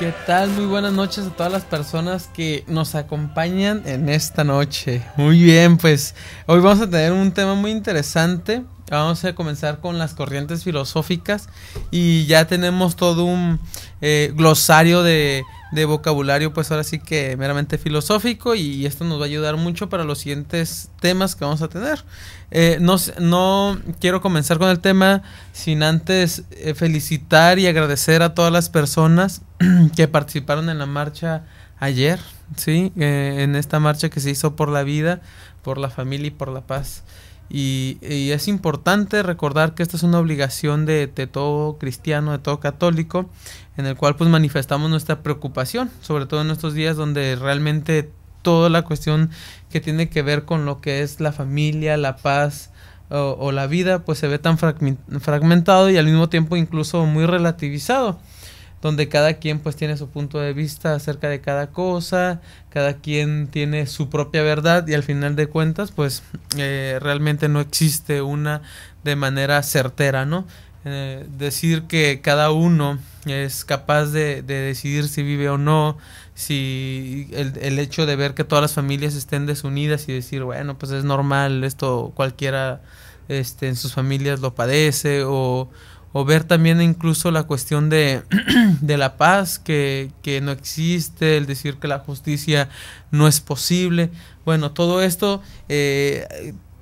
¿Qué tal? Muy buenas noches a todas las personas que nos acompañan en esta noche. Muy bien, pues hoy vamos a tener un tema muy interesante. Vamos a comenzar con las corrientes filosóficas y ya tenemos todo un glosario de vocabulario, pues ahora sí que meramente filosófico, y esto nos va a ayudar mucho para los siguientes temas que vamos a tener. No quiero comenzar con el tema sin antes felicitar y agradecer a todas las personas que participaron en la marcha ayer, ¿sí? En esta marcha que se hizo por la vida, por la familia y por la paz. Y es importante recordar que esta es una obligación de todo cristiano, de todo católico, en el cual pues manifestamos nuestra preocupación, sobre todo en estos días donde realmente toda la cuestión que tiene que ver con lo que es la familia, la paz o la vida, pues se ve tan fragmentado y al mismo tiempo incluso muy relativizado, donde cada quien pues tiene su punto de vista acerca de cada cosa, cada quien tiene su propia verdad y al final de cuentas pues realmente no existe una de manera certera, ¿no? Decir que cada uno es capaz de decidir si vive o no, si el hecho de ver que todas las familias estén desunidas y decir, bueno, pues es normal, esto cualquiera en sus familias lo padece, o ver también incluso la cuestión de la paz que no existe, el decir que la justicia no es posible. Bueno, todo esto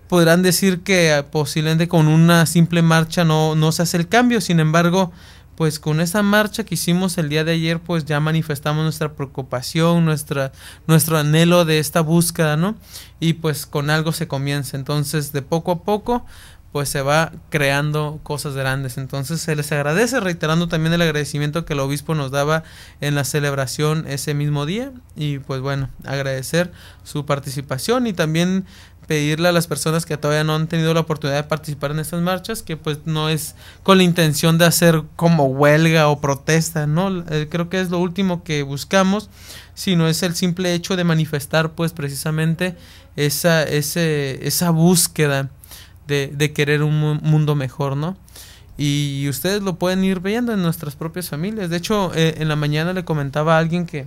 podrán decir que posiblemente con una simple marcha no se hace el cambio. Sin embargo, pues con esa marcha que hicimos el día de ayer, pues ya manifestamos nuestra preocupación, nuestro anhelo de esta búsqueda, ¿no? Y pues con algo se comienza. Entonces, de poco a poco pues se va creando cosas grandes. Entonces se les agradece, reiterando también el agradecimiento que el obispo nos daba en la celebración ese mismo día, y pues bueno, agradecer su participación y también pedirle a las personas que todavía no han tenido la oportunidad de participar en estas marchas, que pues no es con la intención de hacer como huelga o protesta, ¿no? Creo que es lo último que buscamos, sino es el simple hecho de manifestar pues precisamente esa búsqueda de querer un mundo mejor, ¿no? Y ustedes lo pueden ir viendo en nuestras propias familias. De hecho, en la mañana le comentaba a alguien que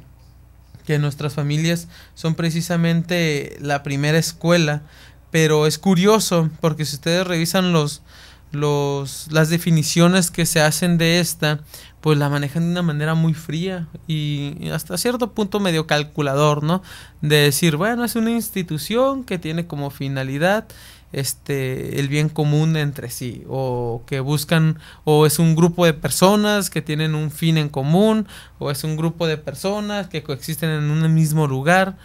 nuestras familias son precisamente la primera escuela, pero es curioso porque si ustedes revisan las definiciones que se hacen de esta, pues la manejan de una manera muy fría y hasta cierto punto medio calculador, ¿no? De decir, bueno, es una institución que tiene como finalidad el bien común entre sí, o que buscan, o es un grupo de personas que tienen un fin en común, o es un grupo de personas que coexisten en un mismo lugar.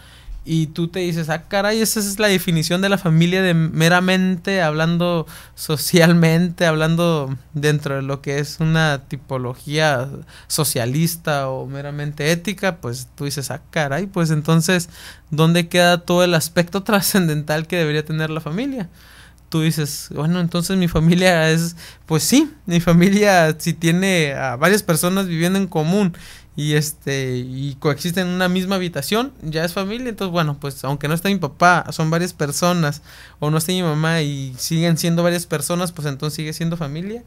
Y tú te dices, ah, caray, esa es la definición de la familia, de meramente hablando socialmente, hablando dentro de lo que es una tipología socialista o meramente ética. Pues tú dices, ah, caray, pues entonces, ¿dónde queda todo el aspecto trascendental que debería tener la familia? Tú dices, bueno, entonces mi familia es, pues sí, mi familia si tiene a varias personas viviendo en común y coexisten en una misma habitación, ya es familia. Entonces, bueno, pues aunque no esté mi papá, son varias personas, o no esté mi mamá y siguen siendo varias personas, pues entonces sigue siendo familia.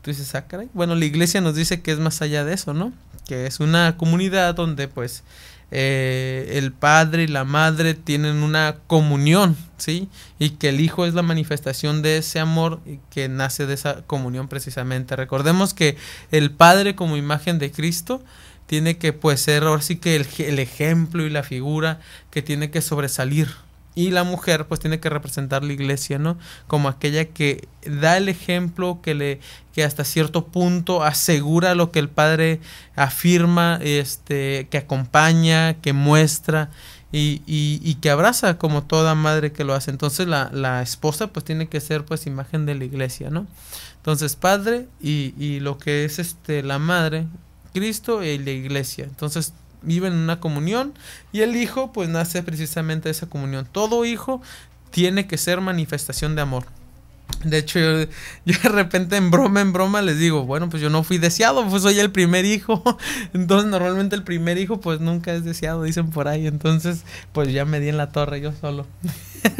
Tú dices, ah, caray. Bueno, la iglesia nos dice que es más allá de eso, ¿no? Que es una comunidad donde pues el padre y la madre tienen una comunión, ¿sí? Y que el hijo es la manifestación de ese amor que nace de esa comunión precisamente. Recordemos que el padre como imagen de Cristo tiene que pues ser ahora sí que el ejemplo y la figura que tiene que sobresalir, y la mujer pues tiene que representar la iglesia, ¿no? Como aquella que da el ejemplo, que hasta cierto punto asegura lo que el padre afirma, que acompaña, que muestra y que abraza como toda madre que lo hace. Entonces la esposa pues tiene que ser pues imagen de la iglesia, ¿no? Entonces padre y lo que es la madre, Cristo y la iglesia. Entonces viven en una comunión, y el hijo pues nace precisamente de esa comunión. Todo hijo tiene que ser manifestación de amor. De hecho, yo de repente en broma les digo, bueno, pues yo no fui deseado, pues soy el primer hijo. Entonces normalmente el primer hijo pues nunca es deseado, dicen por ahí. Entonces pues ya me di en la torre yo solo.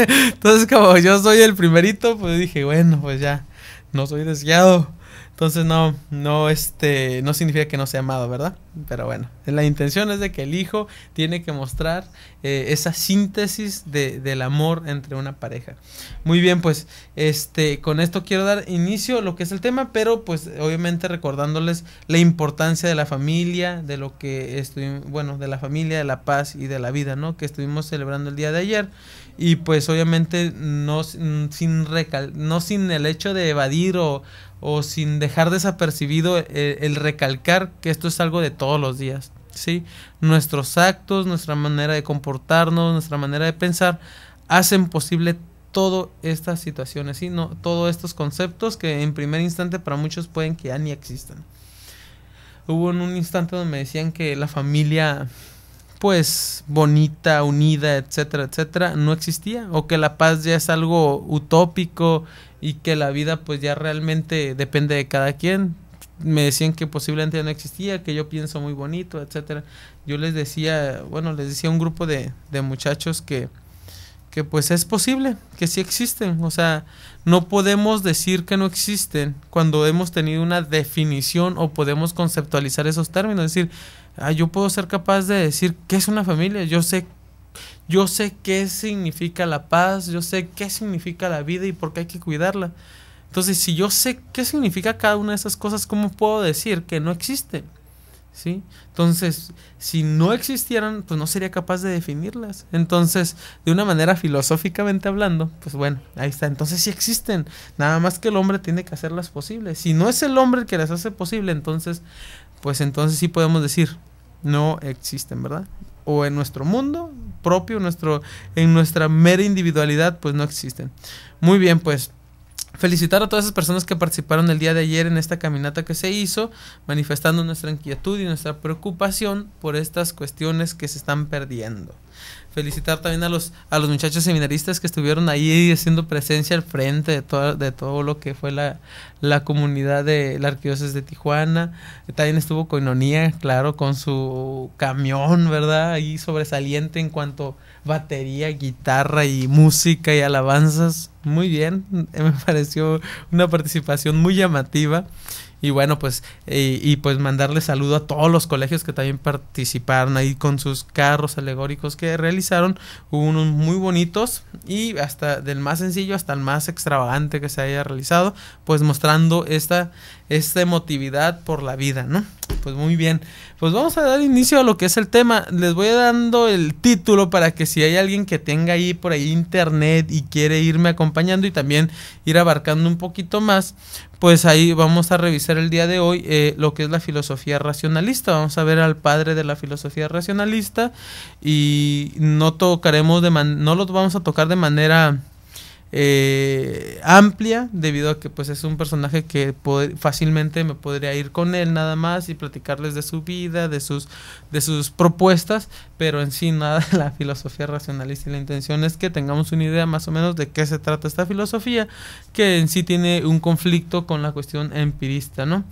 Entonces como yo soy el primerito, pues dije, bueno, pues ya no soy deseado. Entonces no significa que no sea amado, ¿verdad? pero bueno, la intención es de que el hijo tiene que mostrar esa síntesis del amor entre una pareja. Muy bien, pues con esto quiero dar inicio a lo que es el tema, pero pues obviamente recordándoles la importancia de la familia, de lo que de la familia, de la paz y de la vida, ¿no? Que estuvimos celebrando el día de ayer. Y pues obviamente no sin el hecho de evadir o sin dejar desapercibido el recalcar que esto es algo de todos los días, ¿sí? Nuestros actos, nuestra manera de comportarnos, nuestra manera de pensar hacen posible todas estas situaciones, ¿sí? No, todos estos conceptos que en primer instante para muchos pueden que ya ni existan. Hubo en un instante donde me decían que la familia pues bonita, unida, etcétera, etcétera, no existía, o que la paz ya es algo utópico y que la vida pues ya realmente depende de cada quien. Me decían que posiblemente no existía, que yo pienso muy bonito, etcétera. Yo les decía a un grupo de muchachos que pues es posible, que sí existen, o sea, no podemos decir que no existen cuando hemos tenido una definición o podemos conceptualizar esos términos, es decir, yo puedo ser capaz de decir qué es una familia, yo sé qué significa la paz, yo sé qué significa la vida y por qué hay que cuidarla. Entonces, si yo sé qué significa cada una de esas cosas, ¿cómo puedo decir que no existen? ¿Sí? Entonces, si no existieran, pues no sería capaz de definirlas. Entonces, de una manera filosóficamente hablando, pues bueno, ahí está. Entonces sí existen, nada más que el hombre tiene que hacerlas posibles. Si no es el hombre el que las hace posible, entonces sí podemos decir, no existen, ¿verdad? O en nuestro mundo propio, en nuestra mera individualidad, pues no existen. Muy bien, pues felicitar a todas esas personas que participaron el día de ayer en esta caminata que se hizo, manifestando nuestra inquietud y nuestra preocupación por estas cuestiones que se están perdiendo. Felicitar también a los muchachos seminaristas que estuvieron ahí haciendo presencia al frente de todo lo que fue la comunidad de la Arquidiócesis de Tijuana. También estuvo Koinonia, claro, con su camión, ¿verdad? Ahí sobresaliente en cuanto batería, guitarra y música y alabanzas. Muy bien, me pareció una participación muy llamativa. Y bueno, pues pues mandarle saludo a todos los colegios que también participaron ahí con sus carros alegóricos que realizaron. Hubo unos muy bonitos y hasta del más sencillo hasta el más extravagante que se haya realizado, pues mostrando esta emotividad por la vida, ¿no? Pues muy bien, pues vamos a dar inicio a lo que es el tema. Les voy dando el título para que si hay alguien que tenga ahí por ahí internet y quiere irme acompañando y también ir abarcando un poquito más, pues ahí vamos a revisar el día de hoy lo que es la filosofía racionalista. Vamos a ver al padre de la filosofía racionalista y no lo vamos a tocar de manera amplia, debido a que pues es un personaje que fácilmente me podría ir con él nada más y platicarles de su vida, de sus propuestas, pero en sí nada de la filosofía racionalista. Y la intención es que tengamos una idea más o menos de qué se trata esta filosofía, que en sí tiene un conflicto con la cuestión empirista, ¿no?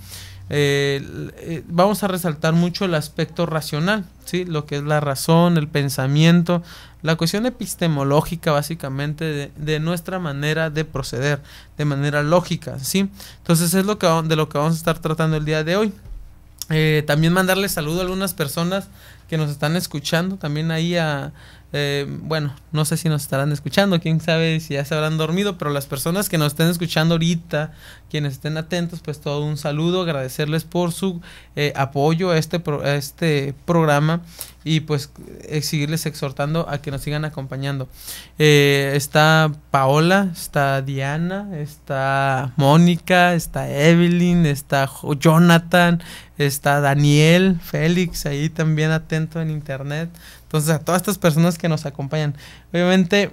Vamos a resaltar mucho el aspecto racional, ¿sí? Lo que es la razón, el pensamiento, la cuestión epistemológica básicamente de nuestra manera de proceder, de manera lógica, ¿sí? Entonces es de lo que vamos a estar tratando el día de hoy. También mandarle saludo a algunas personas que nos están escuchando, también ahí no sé si nos estarán escuchando, quién sabe si ya se habrán dormido, pero las personas que nos estén escuchando ahorita, quienes estén atentos, pues todo un saludo, agradecerles por su apoyo a este programa y pues seguirles exhortando a que nos sigan acompañando. Está Paola, está Diana, está Mónica, está Evelyn, está Jonathan, está Daniel, Félix, ahí también atento en internet. Entonces a todas estas personas que nos acompañan, obviamente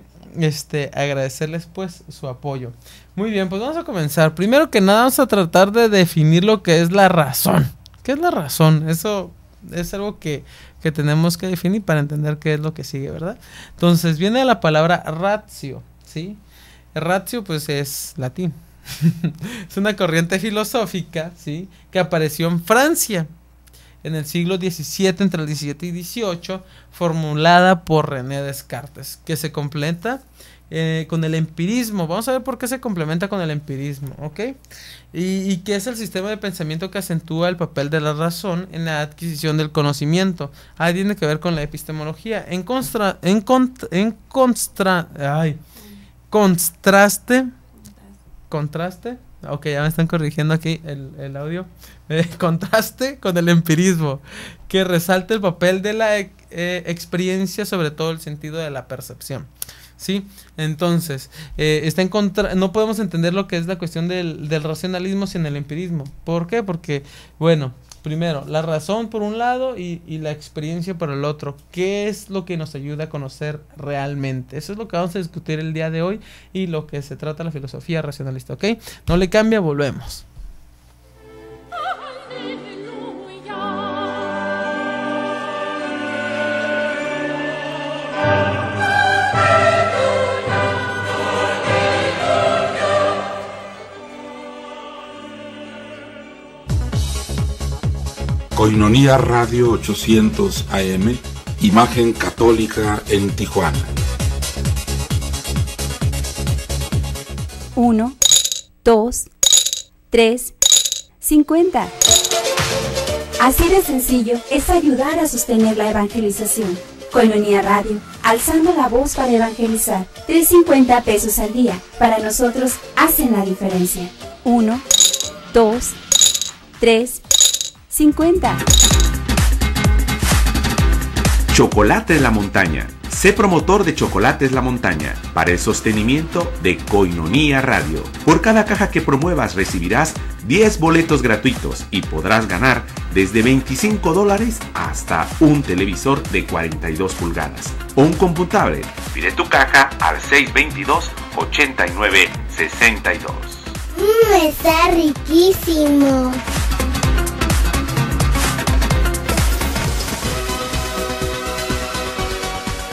agradecerles pues su apoyo. Muy bien, pues vamos a comenzar. Primero que nada vamos a tratar de definir lo que es la razón. ¿Qué es la razón? Eso es algo que tenemos que definir para entender qué es lo que sigue, ¿verdad? Entonces viene la palabra ratio, ¿sí? Ratio pues es latín. Es una corriente filosófica, ¿sí? Que apareció en Francia en el siglo XVII, entre el XVII y XVIII, formulada por René Descartes, que se completa con el empirismo. Vamos a ver por qué se complementa con el empirismo, ¿ok? Y qué es el sistema de pensamiento que acentúa el papel de la razón en la adquisición del conocimiento. Tiene que ver con la epistemología. Contraste. Ok, ya me están corrigiendo aquí el audio. Contraste con el empirismo, que resalta el papel de la experiencia, sobre todo el sentido de la percepción. ¿Sí? Entonces, está en contra, no podemos entender lo que es la cuestión del racionalismo sin el empirismo. ¿Por qué? Porque, bueno, primero, la razón por un lado y la experiencia por el otro. ¿Qué es lo que nos ayuda a conocer realmente? Eso es lo que vamos a discutir el día de hoy y lo que se trata la filosofía racionalista, ¿ok? No le cambia, volvemos. Koinonia Radio 800 AM, Imagen Católica en Tijuana. 1, 2, 3, 50. Así de sencillo es ayudar a sostener la evangelización. Koinonia Radio, alzando la voz para evangelizar. 3.50 pesos al día. Para nosotros hacen la diferencia. 1, 2, 3, 50. Chocolates La Montaña. Sé promotor de Chocolates La Montaña para el sostenimiento de Koinonia Radio. Por cada caja que promuevas recibirás 10 boletos gratuitos y podrás ganar desde $25 hasta un televisor de 42 pulgadas o un computable. Pide tu caja al 622-8962. Está riquísimo.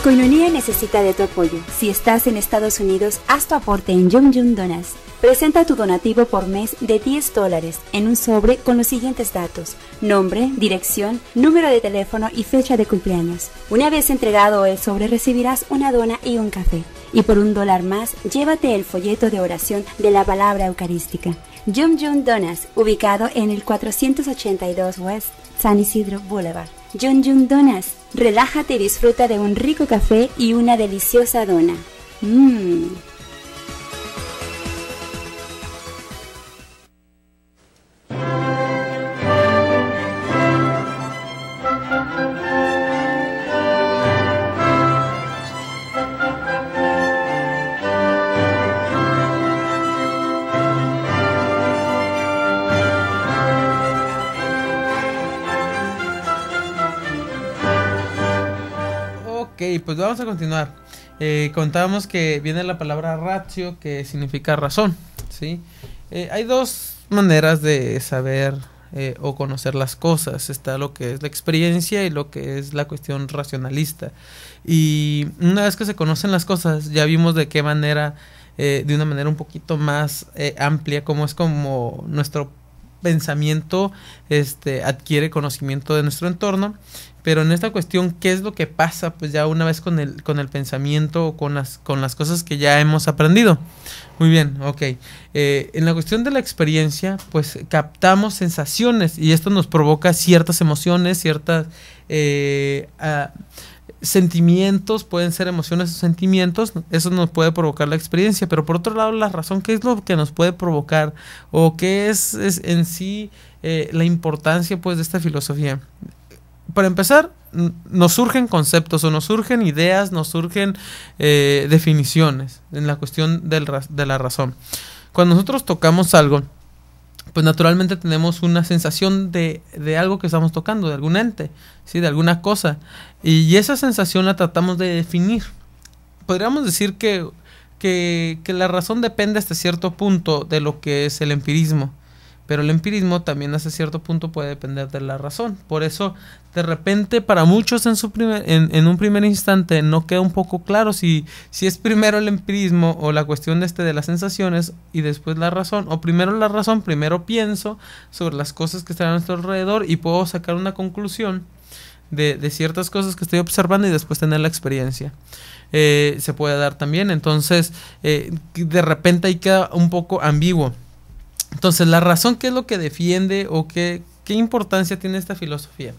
Koinonia necesita de tu apoyo. Si estás en Estados Unidos, haz tu aporte en Yum Yum Donas. Presenta tu donativo por mes de $10 en un sobre con los siguientes datos: nombre, dirección, número de teléfono y fecha de cumpleaños. Una vez entregado el sobre recibirás una dona y un café. Y por $1 más, llévate el folleto de oración de la palabra eucarística. Yum Yum Donas, ubicado en el 482 West San Isidro Boulevard. Yum Yum Donas, relájate y disfruta de un rico café y una deliciosa dona. Ok, pues vamos a continuar. Contábamos que viene la palabra ratio, que significa razón, ¿sí? Hay dos maneras de saber o conocer las cosas. Está lo que es la experiencia y lo que es la cuestión racionalista. Y una vez que se conocen las cosas, ya vimos de qué manera, de una manera un poquito más amplia, cómo es como nuestro pensamiento adquiere conocimiento de nuestro entorno. Pero en esta cuestión, ¿qué es lo que pasa? Pues ya una vez con el pensamiento o con las cosas que ya hemos aprendido. Muy bien, ok. En la cuestión de la experiencia, pues captamos sensaciones y esto nos provoca ciertas emociones, ciertas sentimientos, pueden ser emociones o sentimientos, eso nos puede provocar la experiencia. Pero por otro lado, la razón, ¿qué es lo que nos puede provocar? ¿O qué es en sí la importancia pues de esta filosofía? Para empezar, nos surgen conceptos o nos surgen ideas, nos surgen definiciones en la cuestión de la razón. Cuando nosotros tocamos algo, pues naturalmente tenemos una sensación de algo que estamos tocando, de algún ente, ¿sí? De alguna cosa. Y esa sensación la tratamos de definir. Podríamos decir que la razón depende hasta cierto punto de lo que es el empirismo. Pero el empirismo también hasta cierto punto puede depender de la razón. Por eso, de repente, para muchos en un primer instante no queda un poco claro si es primero el empirismo o la cuestión de las sensaciones y después la razón. O primero la razón, primero pienso sobre las cosas que están a nuestro alrededor y puedo sacar una conclusión de ciertas cosas que estoy observando y después tener la experiencia. Se puede dar también, entonces de repente ahí queda un poco ambiguo. Entonces, la razón, ¿qué es lo que defiende o qué importancia tiene esta filosofía?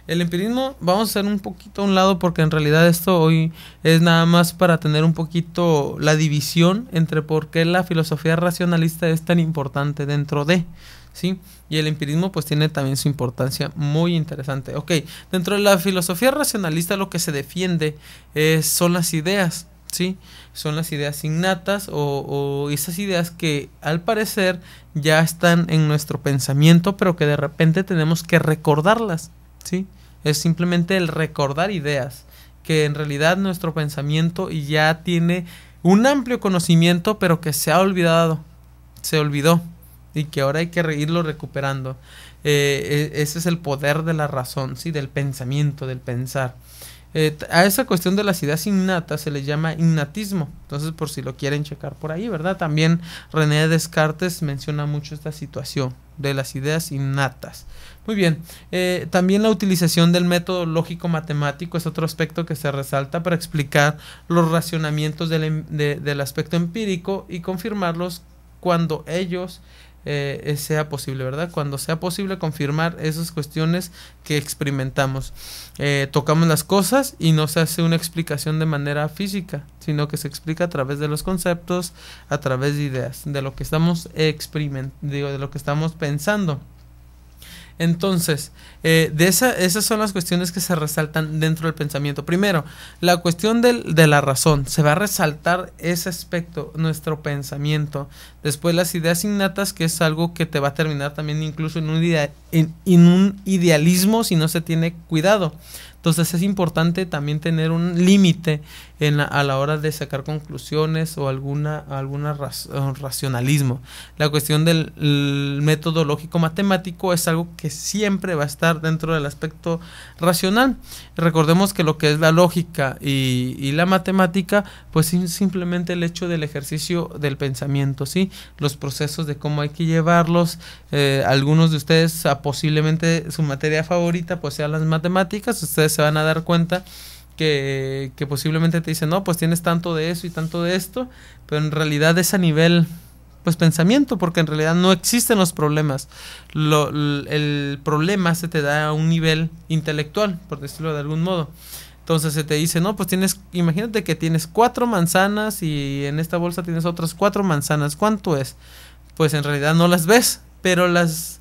El empirismo vamos a hacer un poquito a un lado porque en realidad esto hoy es nada más para tener un poquito la división entre por qué la filosofía racionalista es tan importante dentro de, ¿sí? Y el empirismo pues tiene también su importancia muy interesante. Ok, dentro de la filosofía racionalista lo que se defiende son las ideas, ¿sí? Son las ideas innatas o esas ideas que al parecer ya están en nuestro pensamiento, pero que de repente tenemos que recordarlas, ¿sí? Es simplemente el recordar ideas, que en realidad nuestro pensamiento ya tiene un amplio conocimiento, pero que se ha olvidado, se olvidó, y que ahora hay que irlo recuperando. Ese es el poder de la razón, ¿sí? Del pensamiento, del pensar. A esa cuestión de las ideas innatas se le llama innatismo. Entonces, por si lo quieren checar por ahí, ¿verdad? También René Descartes menciona mucho esta situación de las ideas innatas. Muy bien, también la utilización del método lógico matemático es otro aspecto que se resalta para explicar los racionamientos del aspecto empírico y confirmarlos cuando ellos sea posible, ¿verdad? Cuando sea posible confirmar esas cuestiones que experimentamos. Tocamos las cosas y no se hace una explicación de manera física, sino que se explica a través de los conceptos, a través de ideas, de lo que estamos de lo que estamos pensando. Entonces, esas son las cuestiones que se resaltan dentro del pensamiento. Primero, la cuestión de la razón. Se va a resaltar ese aspecto, nuestro pensamiento. Después, las ideas innatas, que es algo que te va a terminar también incluso en un idealismo si no se tiene cuidado. Entonces es importante también tener un límite a la hora de sacar conclusiones o alguna racionalismo. La cuestión del método lógico matemático es algo que siempre va a estar dentro del aspecto racional. Recordemos que lo que es la lógica y la matemática, pues es simplemente el hecho del ejercicio del pensamiento, ¿sí? Los procesos de cómo hay que llevarlos. Algunos de ustedes posiblemente su materia favorita pues sean las matemáticas. Ustedes se van a dar cuenta que posiblemente te dicen, no, pues tienes tanto de eso y tanto de esto, pero en realidad es a nivel pues pensamiento, porque en realidad no existen los problemas. El problema se te da a un nivel intelectual, por decirlo de algún modo. Entonces se te dice, no, pues imagínate que tienes 4 manzanas y en esta bolsa tienes otras 4 manzanas, ¿cuánto es? Pues en realidad no las ves, pero las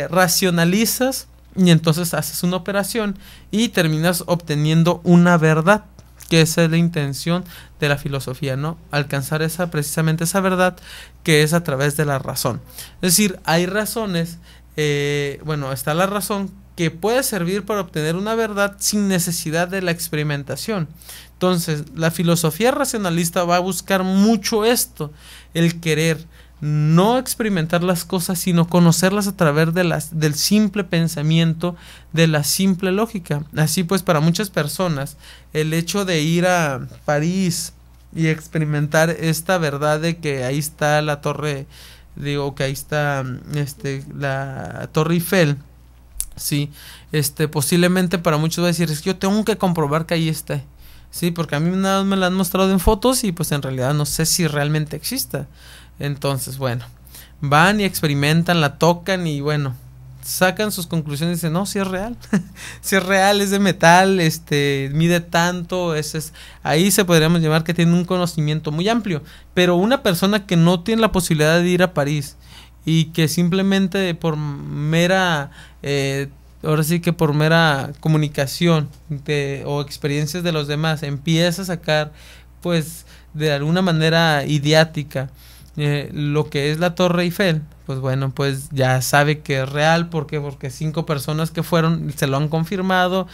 racionalizas y entonces haces una operación y terminas obteniendo una verdad, que esa es la intención de la filosofía, ¿no? Alcanzar precisamente esa verdad que es a través de la razón. Es decir, hay razones, está la razón que puede servir para obtener una verdad sin necesidad de la experimentación. Entonces, la filosofía racionalista va a buscar mucho esto, el querer no experimentar las cosas, sino conocerlas a través del simple pensamiento, de la simple lógica. Así pues, para muchas personas, el hecho de ir a París y experimentar esta verdad de que ahí está la torre, que ahí está la Torre Eiffel, sí, posiblemente para muchos va a decir, es que yo tengo que comprobar que ahí está. Sí, porque a mí nada más me la han mostrado en fotos y pues en realidad no sé si realmente exista. Entonces, bueno, van y experimentan, la tocan y bueno, sacan sus conclusiones y dicen, no, si es real, si es real, es de metal, mide tanto, ahí se podríamos llamar que tiene un conocimiento muy amplio. Pero una persona que no tiene la posibilidad de ir a París y que simplemente por mera por mera comunicación o experiencias de los demás empieza a sacar pues de alguna manera idiática lo que es la Torre Eiffel, pues bueno, pues ya sabe que es real. ¿Por qué? Porque 5 personas que fueron se lo han confirmado,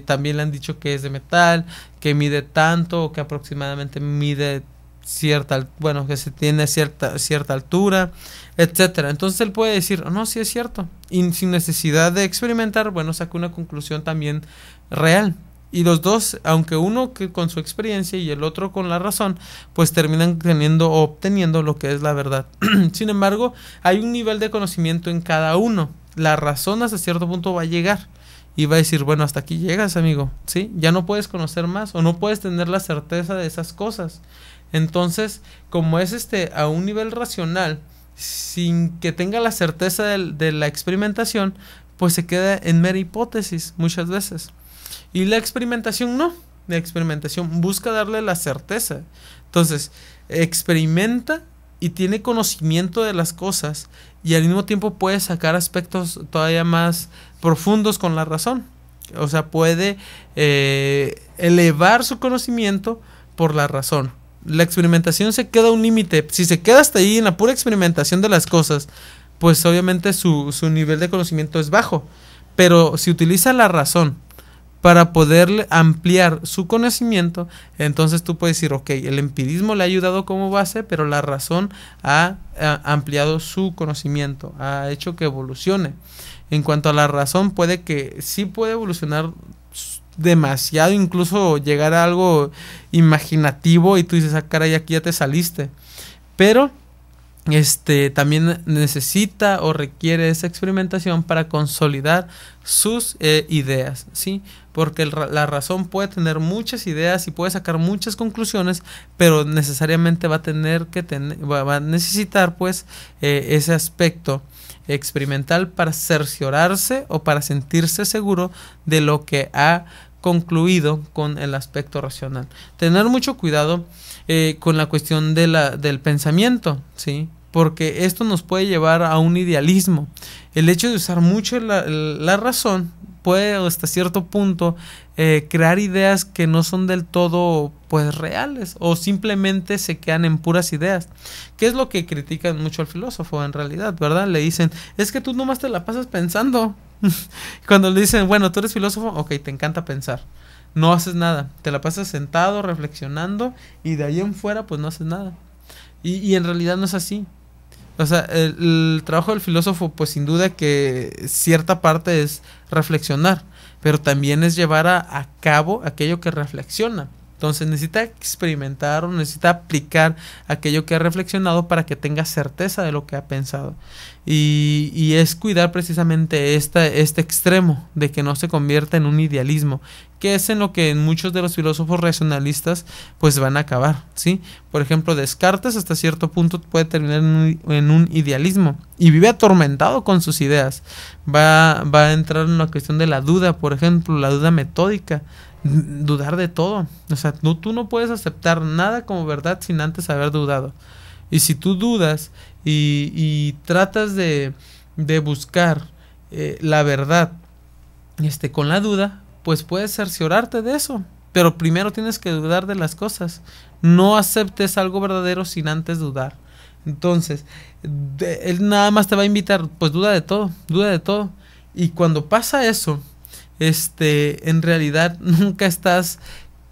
también le han dicho que es de metal, que mide tanto, o que aproximadamente mide que se tiene cierta altura, etcétera. Entonces él puede decir, no, sí es cierto, y sin necesidad de experimentar, bueno, saca una conclusión también real. Y los dos, aunque uno que con su experiencia y el otro con la razón, pues terminan obteniendo lo que es la verdad. Sin embargo, hay un nivel de conocimiento en cada uno. La razón hasta cierto punto va a llegar y va a decir, bueno, hasta aquí llegas, amigo, ¿sí? Ya no puedes conocer más o no puedes tener la certeza de esas cosas. Entonces, como es a un nivel racional, sin que tenga la certeza de la experimentación, pues se queda en mera hipótesis muchas veces. Y la experimentación no, la experimentación busca darle la certeza. Entonces, experimenta y tiene conocimiento de las cosas y al mismo tiempo puede sacar aspectos todavía más profundos con la razón. O sea, puede elevar su conocimiento por la razón. La experimentación se queda a un límite. Si se queda hasta ahí en la pura experimentación de las cosas, pues obviamente su nivel de conocimiento es bajo. Pero si utiliza la razón para poder ampliar su conocimiento, entonces tú puedes decir, ok, el empirismo le ha ayudado como base, pero la razón ha ampliado su conocimiento, ha hecho que evolucione. En cuanto a la razón, puede que sí puede evolucionar demasiado, incluso llegar a algo imaginativo y tú dices, ah, caray, aquí ya te saliste. Pero también necesita o requiere esa experimentación para consolidar sus ideas, ¿sí? Porque la razón puede tener muchas ideas y puede sacar muchas conclusiones, pero necesariamente va a necesitar pues ese aspecto experimental para cerciorarse o para sentirse seguro de lo que ha concluido con el aspecto racional. Tener mucho cuidado con la cuestión del pensamiento, ¿sí? Porque esto nos puede llevar a un idealismo. El hecho de usar mucho la razón puede hasta cierto punto crear ideas que no son del todo pues reales o simplemente se quedan en puras ideas. ¿Qué es lo que critican mucho al filósofo en realidad, verdad? Le dicen, es que tú nomás te la pasas pensando. Cuando le dicen, bueno, tú eres filósofo, ok, te encanta pensar. No haces nada, te la pasas sentado, reflexionando y de ahí en fuera pues no haces nada. Y en realidad no es así. O sea, el trabajo del filósofo pues sin duda que cierta parte es reflexionar, pero también es llevar a cabo aquello que reflexiona. Entonces necesita experimentar o necesita aplicar aquello que ha reflexionado para que tenga certeza de lo que ha pensado. Y es cuidar precisamente este extremo de que no se convierta en un idealismo, que es en lo que muchos de los filósofos racionalistas pues van a acabar, ¿sí? Por ejemplo, Descartes hasta cierto punto puede terminar en un idealismo y vive atormentado con sus ideas. Va a entrar en la cuestión de la duda, por ejemplo, la duda metódica. Dudar de todo, o sea, tú no puedes aceptar nada como verdad sin antes haber dudado. Y si tú dudas y tratas de buscar la verdad con la duda, pues puedes cerciorarte de eso, pero primero tienes que dudar de las cosas. No aceptes algo verdadero sin antes dudar. Entonces él nada más te va a invitar, pues duda de todo, y cuando pasa eso, en realidad nunca estás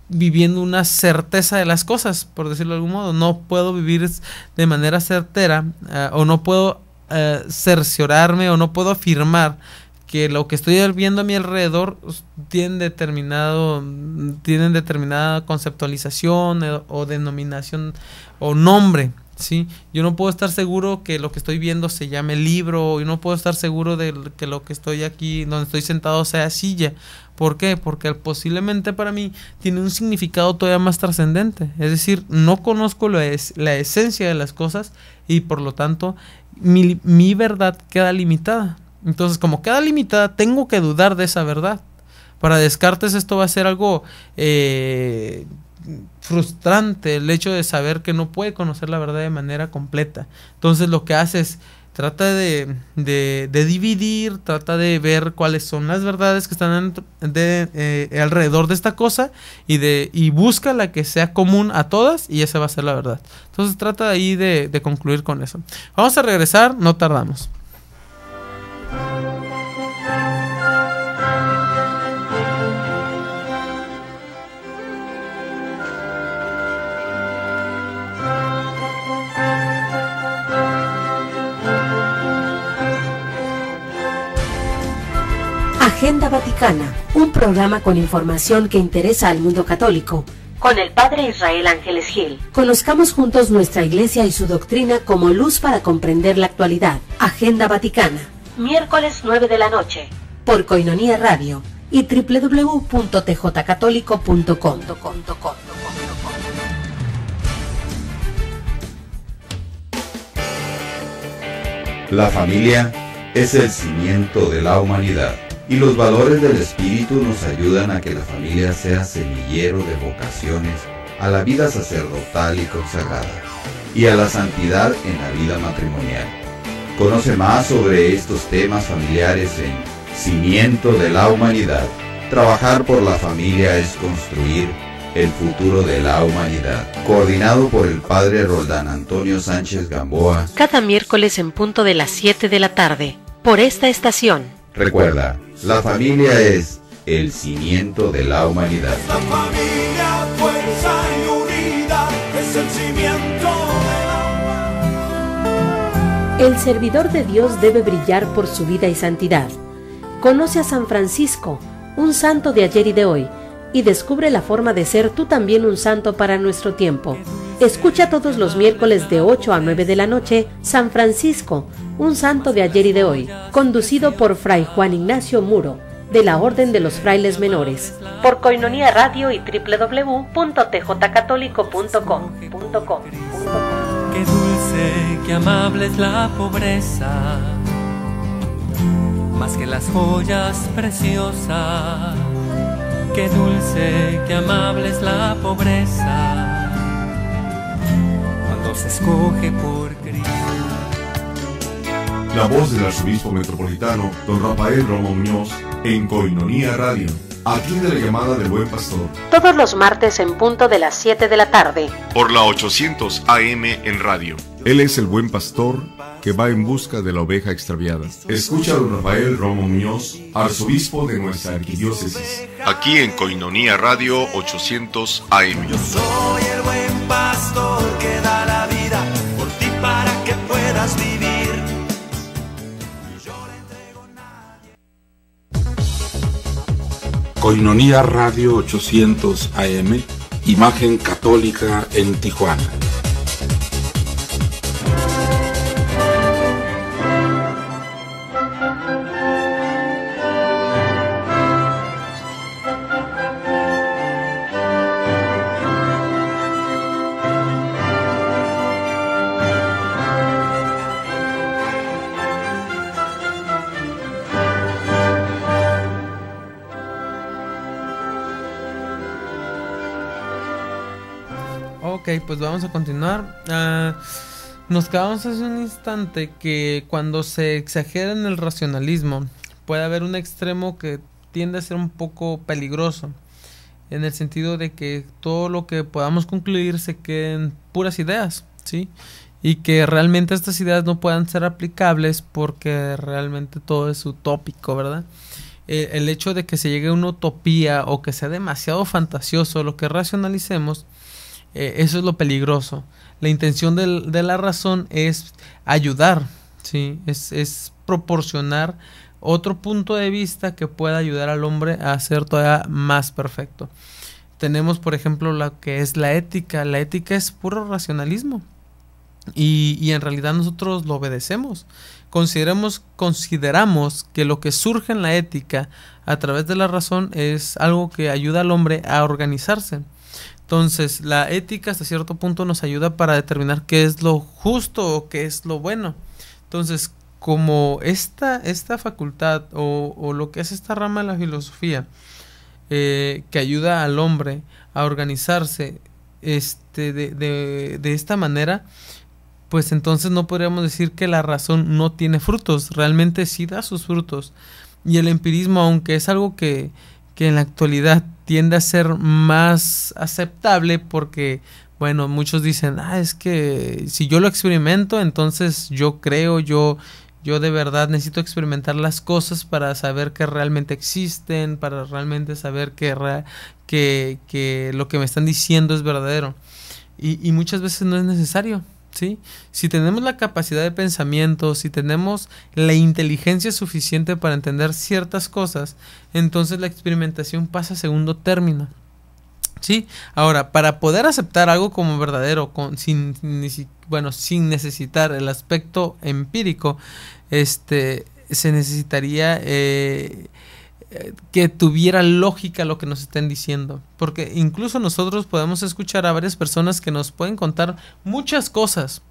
viviendo una certeza de las cosas, por decirlo de algún modo. No puedo vivir de manera certera o no puedo cerciorarme o no puedo afirmar que lo que estoy viendo a mi alrededor tienen determinada conceptualización o denominación o nombre, ¿sí? Yo no puedo estar seguro que lo que estoy viendo se llame libro, yo no puedo estar seguro de que lo que estoy aquí, donde estoy sentado, sea silla. ¿Por qué? Porque posiblemente para mí tiene un significado todavía más trascendente. Es decir, no conozco la esencia de las cosas y por lo tanto mi verdad queda limitada. Entonces, como queda limitada, tengo que dudar de esa verdad. Para Descartes esto va a ser algo frustrante, el hecho de saber que no puede conocer la verdad de manera completa. Entonces lo que hace es trata de dividir, trata de ver cuáles son las verdades que están alrededor de esta cosa y busca la que sea común a todas y esa va a ser la verdad. Entonces trata ahí de concluir con eso. Vamos a regresar, no tardamos. Agenda Vaticana, un programa con información que interesa al mundo católico, con el Padre Israel Ángeles Gil. Conozcamos juntos nuestra Iglesia y su doctrina como luz para comprender la actualidad. Agenda Vaticana, miércoles 9 de la noche, por Koinonia Radio y www.tjcatólico.com. La familia es el cimiento de la humanidad y los valores del espíritu nos ayudan a que la familia sea semillero de vocaciones a la vida sacerdotal y consagrada y a la santidad en la vida matrimonial. Conoce más sobre estos temas familiares en Cimiento de la Humanidad. Trabajar por la familia es construir el futuro de la humanidad. Coordinado por el Padre Roldán Antonio Sánchez Gamboa. Cada miércoles en punto de las 7 de la tarde, por esta estación. Recuerda, la familia es el cimiento de la humanidad. La familia, fuerza y unidad, es el cimiento de la humanidad. El servidor de Dios debe brillar por su vida y santidad. Conoce a San Francisco, un santo de ayer y de hoy, y descubre la forma de ser tú también un santo para nuestro tiempo. Escucha todos los miércoles de 8 a 9 de la noche, San Francisco, un santo de ayer y de hoy, conducido por Fray Juan Ignacio Muro, de la Orden de los Frailes Menores, por Koinonia Radio y www.tjcatólico.com. Qué dulce, qué amable es la pobreza, más que las joyas preciosas. Qué dulce, qué amable es la pobreza, cuando se escoge por Cristo. La voz del arzobispo metropolitano, don Rafael Romo Muñoz, en Koinonia Radio. Atiende la llamada del Buen Pastor. Todos los martes en punto de las 7 de la tarde. Por la 800 AM en radio. Él es el buen pastor que va en busca de la oveja extraviada. Escucha a don Rafael Romo Muñoz, arzobispo de nuestra arquidiócesis. Aquí en Koinonia Radio 800 AM. Yo soy el buen pastor que da la vida por ti para que puedas vivir. Koinonia Radio 800 AM, imagen católica en Tijuana. Ok, pues vamos a continuar. Nos quedamos hace un instante que cuando se exagera en el racionalismo puede haber un extremo que tiende a ser un poco peligroso, en el sentido de que todo lo que podamos concluir se queden puras ideas, ¿sí? Y que realmente estas ideas no puedan ser aplicables porque realmente todo es utópico, ¿verdad? El hecho de que se llegue a una utopía o que sea demasiado fantasioso lo que racionalicemos, eso es lo peligroso. La intención de la razón es ayudar, ¿sí? Es proporcionar otro punto de vista que pueda ayudar al hombre a ser todavía más perfecto. Tenemos, por ejemplo, lo que es la ética. La ética es puro racionalismo y en realidad nosotros lo obedecemos. Consideramos que lo que surge en la ética a través de la razón es algo que ayuda al hombre a organizarse. Entonces, la ética hasta cierto punto nos ayuda para determinar qué es lo justo o qué es lo bueno. Entonces, como esta facultad o lo que es esta rama de la filosofía que ayuda al hombre a organizarse de esta manera, pues entonces no podríamos decir que la razón no tiene frutos. Realmente sí da sus frutos. Y el empirismo, aunque es algo que en la actualidad tiende a ser más aceptable porque, bueno, muchos dicen, es que si yo lo experimento, entonces yo creo, yo de verdad necesito experimentar las cosas para saber que realmente existen, para realmente saber que lo que me están diciendo es verdadero. Y muchas veces no es necesario, ¿sí? Si tenemos la capacidad de pensamiento, si tenemos la inteligencia suficiente para entender ciertas cosas, entonces la experimentación pasa a segundo término, ¿sí? Ahora, para poder aceptar algo como verdadero, sin necesitar el aspecto empírico, se necesitaría que tuviera lógica lo que nos estén diciendo, porque incluso nosotros podemos escuchar a varias personas que nos pueden contar muchas cosas,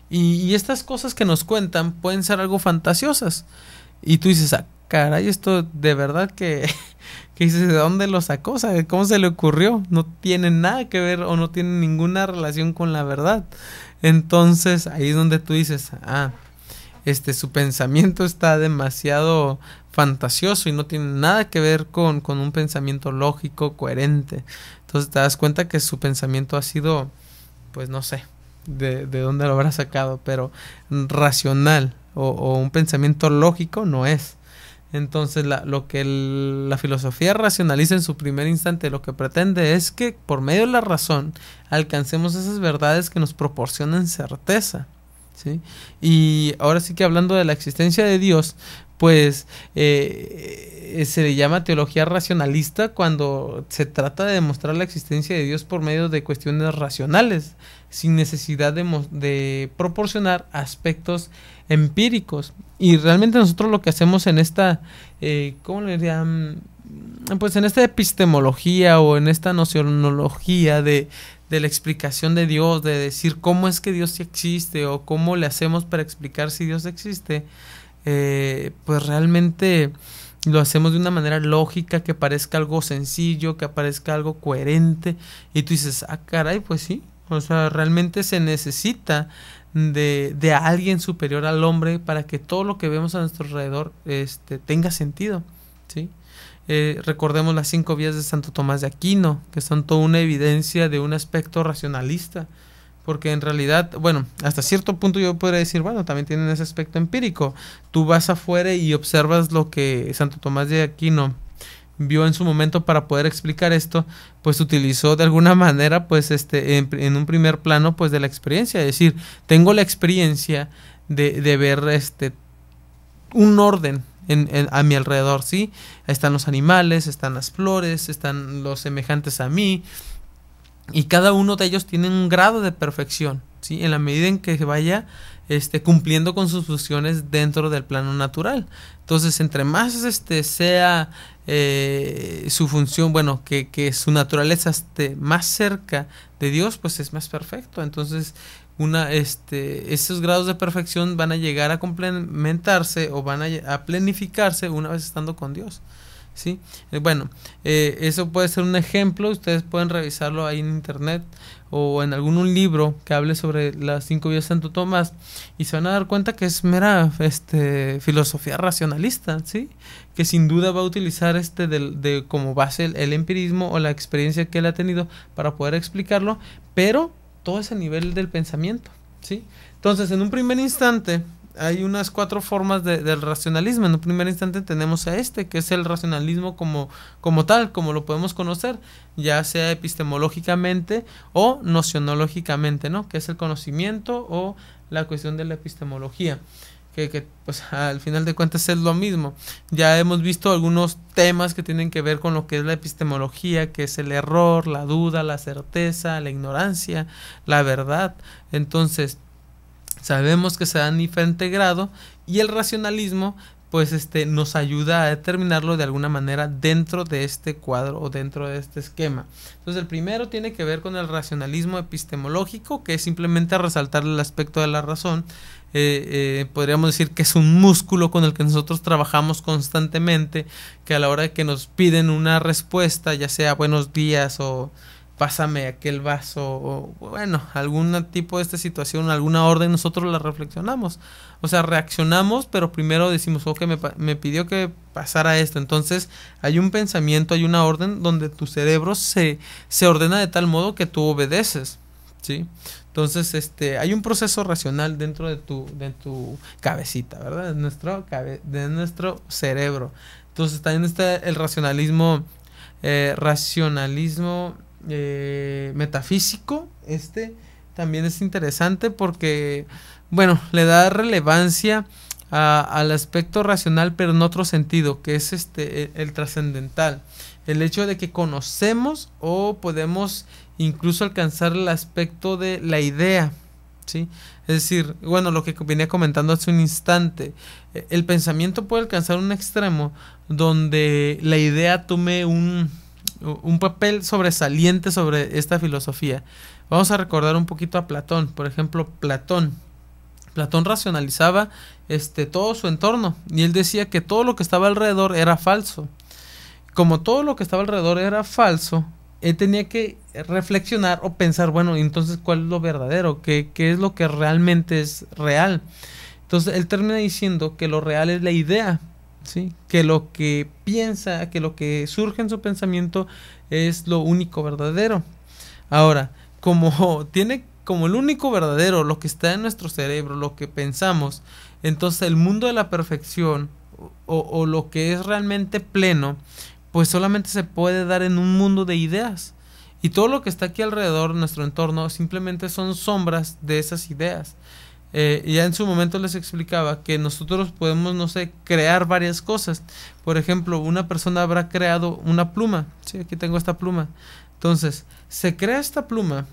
y estas cosas que nos cuentan pueden ser algo fantasiosas, y tú dices, caray, esto de verdad que dices, ¿de dónde lo sacó? O sea, ¿cómo se le ocurrió? No tiene nada que ver o no tiene ninguna relación con la verdad. Entonces ahí es donde tú dices, su pensamiento está demasiado fantasioso y no tiene nada que ver con un pensamiento lógico, coherente. Entonces te das cuenta que su pensamiento ha sido, pues no sé de dónde lo habrá sacado, pero racional o un pensamiento lógico no es. Entonces lo que la filosofía racionaliza en su primer instante, lo que pretende es que por medio de la razón alcancemos esas verdades que nos proporcionan certeza, ¿sí? Y ahora sí que hablando de la existencia de Dios, pues se le llama teología racionalista cuando se trata de demostrar la existencia de Dios por medio de cuestiones racionales, sin necesidad de proporcionar aspectos empíricos. Y realmente nosotros lo que hacemos en esta, ¿cómo le dirían? Pues en esta epistemología o en esta nocionología de la explicación de Dios, de decir cómo es que Dios sí existe o cómo le hacemos para explicar si Dios existe, pues realmente lo hacemos de una manera lógica, que parezca algo sencillo, que parezca algo coherente, y tú dices, caray, pues sí, o sea, realmente se necesita de alguien superior al hombre para que todo lo que vemos a nuestro alrededor tenga sentido, ¿sí? Recordemos las 5 vías de Santo Tomás de Aquino, que son toda una evidencia de un aspecto racionalista, porque en realidad, bueno, hasta cierto punto yo podría decir, bueno, también tienen ese aspecto empírico. Tú vas afuera y observas lo que Santo Tomás de Aquino vio en su momento para poder explicar esto, pues utilizó de alguna manera, pues en un primer plano, pues de la experiencia, es decir, tengo la experiencia de ver un orden a mi alrededor, ¿sí? Están los animales, están las flores, están los semejantes a mí, y cada uno de ellos tiene un grado de perfección, ¿sí? En la medida en que vaya cumpliendo con sus funciones dentro del plano natural. Entonces, entre más sea su función, bueno, que su naturaleza esté más cerca de Dios, pues es más perfecto. Entonces, esos grados de perfección van a llegar a complementarse o van a planificarse una vez estando con Dios, ¿sí? Bueno, eso puede ser un ejemplo. Ustedes pueden revisarlo ahí en internet o en algún libro que hable sobre las 5 vías de Santo Tomás, y se van a dar cuenta que es mera filosofía racionalista, ¿sí? Que sin duda va a utilizar como base el empirismo o la experiencia que él ha tenido para poder explicarlo, pero todo ese nivel del pensamiento, ¿sí? Entonces, en un primer instante hay unas 4 formas del racionalismo. En un primer instante tenemos a que es el racionalismo como tal, como lo podemos conocer, ya sea epistemológicamente o nocionológicamente, ¿no? Que es el conocimiento o la cuestión de la epistemología, que pues al final de cuentas es lo mismo. Ya hemos visto algunos temas que tienen que ver con lo que es la epistemología, que es el error, la duda, la certeza, la ignorancia, la verdad. Entonces, sabemos que se da en diferente grado, y el racionalismo pues nos ayuda a determinarlo de alguna manera dentro de este cuadro o dentro de este esquema. Entonces, el primero tiene que ver con el racionalismo epistemológico, que es simplemente resaltar el aspecto de la razón. Podríamos decir que es un músculo con el que nosotros trabajamos constantemente, que a la hora de que nos piden una respuesta, ya sea buenos días o pásame aquel vaso, o bueno, algún tipo de esta situación, alguna orden, nosotros la reflexionamos, o sea, reaccionamos, pero primero decimos, ok, me pidió que pasara esto. Entonces hay un pensamiento, hay una orden donde tu cerebro se ordena de tal modo que tú obedeces, ¿sí? Entonces hay un proceso racional dentro de tu cabecita, ¿verdad? De nuestro cerebro. Entonces también está el racionalismo metafísico. También es interesante porque, bueno, le da relevancia al aspecto racional, pero en otro sentido, que es el trascendental, el hecho de que conocemos o podemos incluso alcanzar el aspecto de la idea, ¿sí? Es decir, bueno, lo que venía comentando hace un instante, el pensamiento puede alcanzar un extremo donde la idea tome un papel sobresaliente sobre esta filosofía. Vamos a recordar un poquito a Platón. Por ejemplo, Platón racionalizaba todo su entorno, y él decía que todo lo que estaba alrededor era falso. Como todo lo que estaba alrededor era falso, él tenía que reflexionar o pensar, bueno, entonces ¿cuál es lo verdadero? ¿Qué es lo que realmente es real? Entonces él termina diciendo que lo real es la idea, ¿sí? Que lo que piensa, que lo que surge en su pensamiento es lo único verdadero. Ahora, como el único verdadero lo que está en nuestro cerebro, lo que pensamos, entonces el mundo de la perfección o lo que es realmente pleno, pues solamente se puede dar en un mundo de ideas, y todo lo que está aquí alrededor de nuestro entorno simplemente son sombras de esas ideas. Ya en su momento les explicaba que nosotros podemos, no sé, crear varias cosas. Por ejemplo, una persona habrá creado una pluma. Sí, aquí tengo esta pluma. Entonces, se crea esta pluma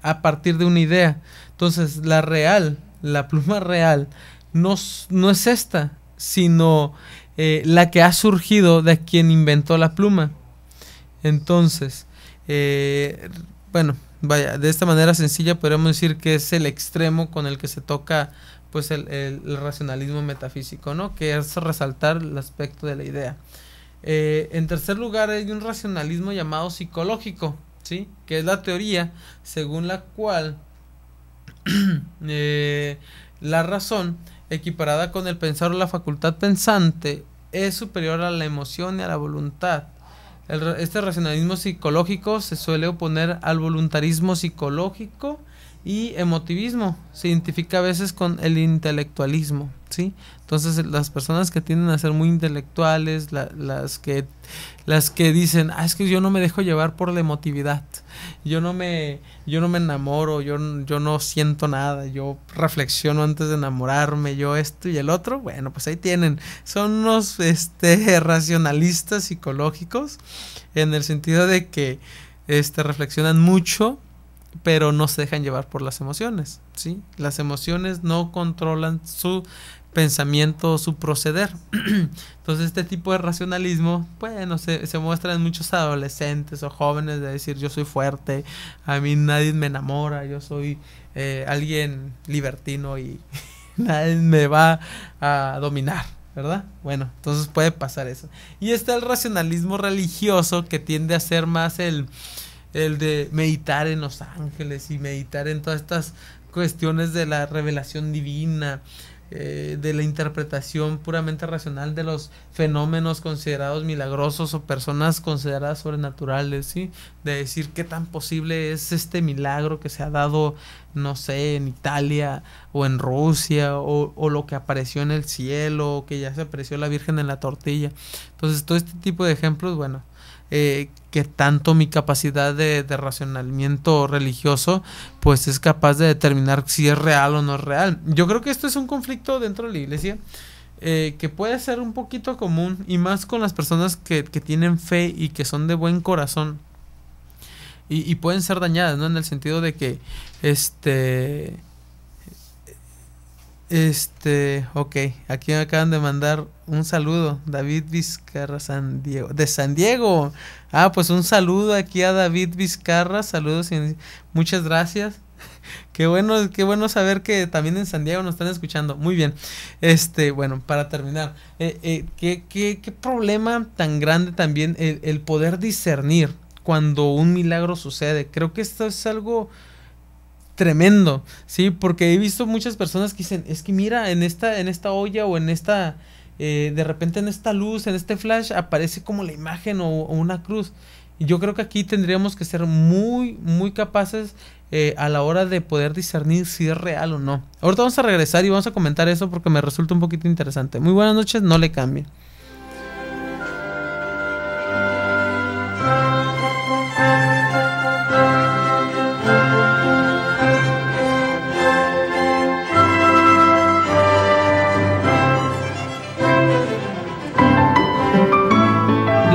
a partir de una idea. Entonces, la pluma real no es esta, sino la que ha surgido de quien inventó la pluma. Entonces, bueno, vaya, de esta manera sencilla podríamos decir que es el extremo con el que se toca pues el racionalismo metafísico, ¿no? Que es resaltar el aspecto de la idea. En tercer lugar, hay un racionalismo llamado psicológico, ¿sí? Que es la teoría según la cual la razón, equiparada con el pensar o la facultad pensante, es superior a la emoción y a la voluntad. Este racionalismo psicológico se suele oponer al voluntarismo psicológico y emotivismo. Se identifica a veces con el intelectualismo, ¿sí? Entonces las personas que tienden a ser muy intelectuales, las que dicen, es que yo no me dejo llevar por la emotividad, yo no me enamoro, yo no siento nada, yo reflexiono antes de enamorarme, yo esto y el otro. Bueno, pues ahí tienen, son unos racionalistas psicológicos, en el sentido de que reflexionan mucho, pero no se dejan llevar por las emociones, ¿sí? Las emociones no controlan su pensamiento, su proceder. Entonces este tipo de racionalismo, bueno, se muestra en muchos adolescentes o jóvenes, de decir, yo soy fuerte, a mí nadie me enamora, yo soy alguien libertino y nadie me va a dominar, ¿verdad? Bueno, entonces puede pasar eso. Y está el racionalismo religioso, que tiende a ser más el de meditar en los ángeles y meditar en todas estas cuestiones de la revelación divina, de la interpretación puramente racional de los fenómenos considerados milagrosos o personas consideradas sobrenaturales, ¿sí? De decir qué tan posible es este milagro que se ha dado, no sé, en Italia o en Rusia, o lo que apareció en el cielo, o que ya se apareció la Virgen en la tortilla. Entonces todo este tipo de ejemplos, bueno, que tanto mi capacidad de racionamiento religioso pues es capaz de determinar si es real o no es real. Yo creo que esto es un conflicto dentro de la iglesia, que puede ser un poquito común, y más con las personas que tienen fe y que son de buen corazón, y pueden ser dañadas, ¿no? En el sentido de que ok, aquí me acaban de mandar un saludo, David Vizcarra de San Diego. Pues un saludo aquí a David Vizcarra, saludos y muchas gracias. Qué bueno saber que también en San Diego nos están escuchando. Muy bien. Bueno, para terminar, qué problema tan grande también el poder discernir cuando un milagro sucede. Creo que esto es algo tremendo, sí, porque he visto muchas personas que dicen, es que mira, en esta olla o en esta, de repente en esta luz, en este flash, aparece como la imagen o una cruz. Y yo creo que aquí tendríamos que ser muy, muy capaces a la hora de poder discernir si es real o no. Ahorita vamos a regresar y vamos a comentar eso porque me resulta un poquito interesante. Muy buenas noches, no le cambien.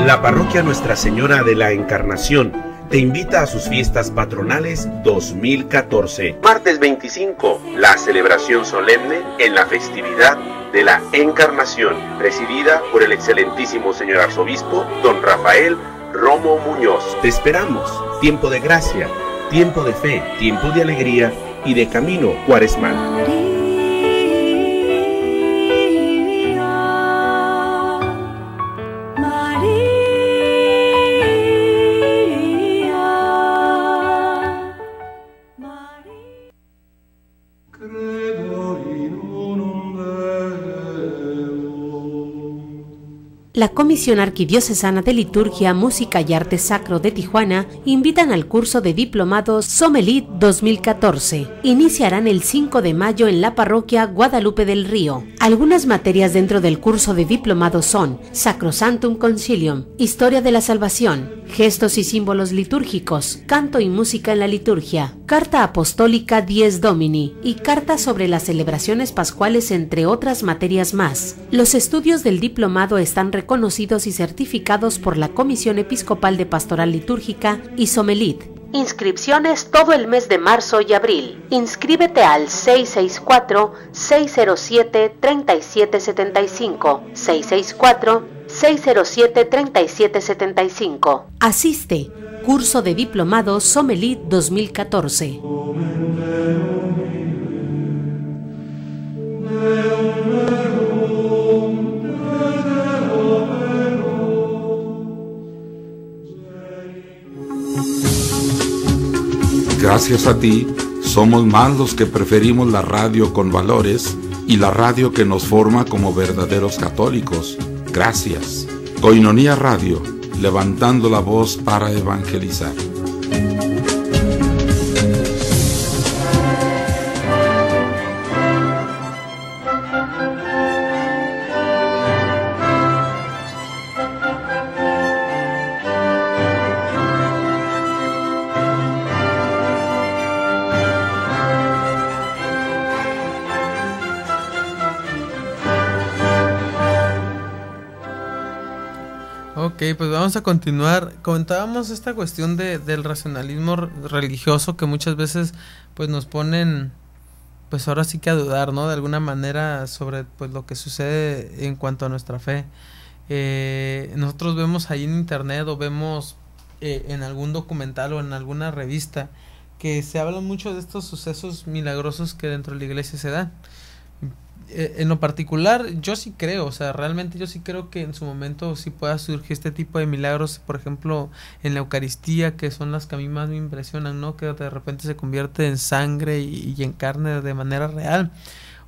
La parroquia Nuestra Señora de la Encarnación te invita a sus fiestas patronales 2014. Martes 25, la celebración solemne en la festividad de la Encarnación, presidida por el excelentísimo señor arzobispo, don Rafael Romo Muñoz. Te esperamos. Tiempo de gracia, tiempo de fe, tiempo de alegría y de camino cuaresmal. La Comisión Arquidiocesana de Liturgia, Música y Arte Sacro de Tijuana invitan al curso de diplomado Somelit 2014. Iniciarán el 5 de mayo en la parroquia Guadalupe del Río. Algunas materias dentro del curso de diplomado son Sacrosanctum Concilium, Historia de la Salvación, Gestos y símbolos litúrgicos, Canto y música en la liturgia, Carta Apostólica Dies Domini y Carta sobre las celebraciones pascuales, entre otras materias más. Los estudios del diplomado están reconocidos y certificados por la Comisión Episcopal de Pastoral Litúrgica y Somelit. Inscripciones todo el mes de marzo y abril. Inscríbete al 664-607-3775. 664-607-3775. Asiste. Curso de Diplomado Somelit 2014. Gracias a ti, somos más los que preferimos la radio con valores y la radio que nos forma como verdaderos católicos. Gracias. Koinonia Radio, levantando la voz para evangelizar. Ok, pues vamos a continuar. Comentábamos esta cuestión del racionalismo religioso que muchas veces pues nos ponen pues ahora sí que a dudar, ¿no? De alguna manera sobre pues lo que sucede en cuanto a nuestra fe. Nosotros vemos ahí en internet o vemos en algún documental o en alguna revista que se habla mucho de estos sucesos milagrosos que dentro de la iglesia se dan. En lo particular, yo sí creo, o sea, realmente yo sí creo que en su momento sí pueda surgir este tipo de milagros, por ejemplo, en la Eucaristía, que son las que a mí más me impresionan, ¿no? Que de repente se convierte en sangre y en carne de manera real,